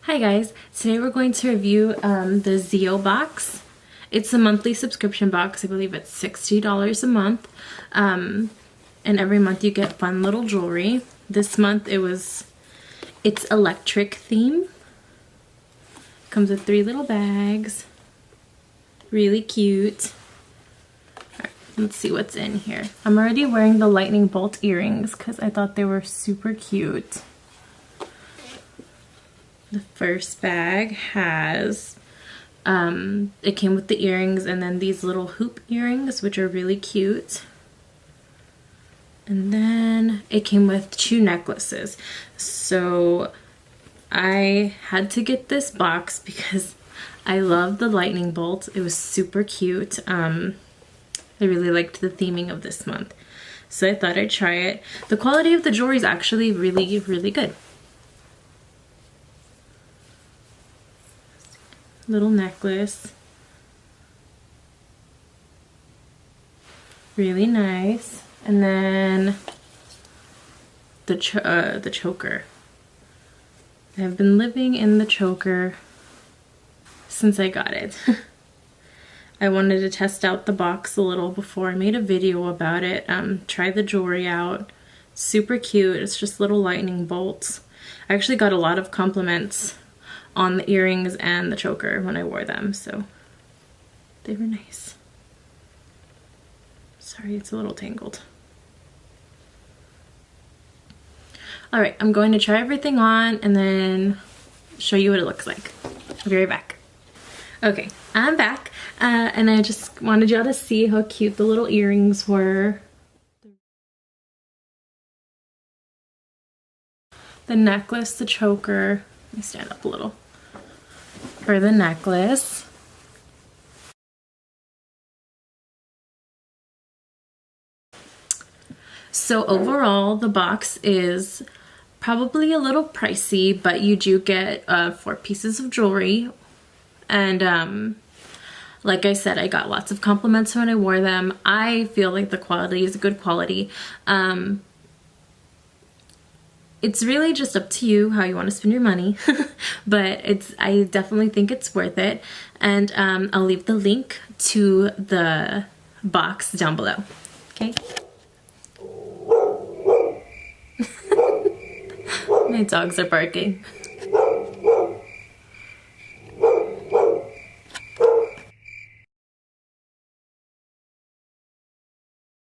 Hi guys, today we're going to review the Xio box. It's a monthly subscription box. I believe it's $60 a month. And every month you get fun little jewelry. This month it's electric theme. Comes with 3 little bags. Really cute. Alright, let's see what's in here. I'm already wearing the lightning bolt earrings because I thought they were super cute. The first bag has, it came with the earrings and then these little hoop earrings, which are really cute. And then it came with 2 necklaces. So I had to get this box because I love the lightning bolt. It was super cute. I really liked the theming of this month. So I thought I'd try it. The quality of the jewelry is actually really, really good. Little necklace, really nice. And then the choker. I've been living in the choker since I got it. I wanted to test out the box a little before I made a video about it. Try the jewelry out. Super cute. It's just little lightning bolts. I actually got a lot of compliments on the earrings and the choker when I wore them, so they were nice. Sorry, it's a little tangled. Alright, I'm going to try everything on and then show you what it looks like. I'll be right back. Okay, I'm back, and I just wanted y'all to see how cute the little earrings were. The necklace, the choker. Let me stand up a little. For the necklace. So overall, the box is probably a little pricey, but you do get 4 pieces of jewelry. And like I said, I got lots of compliments when I wore them. I feel like the quality is good quality. It's really just up to you how you want to spend your money, but I definitely think it's worth it. And I'll leave the link to the box down below. Okay. My dogs are barking.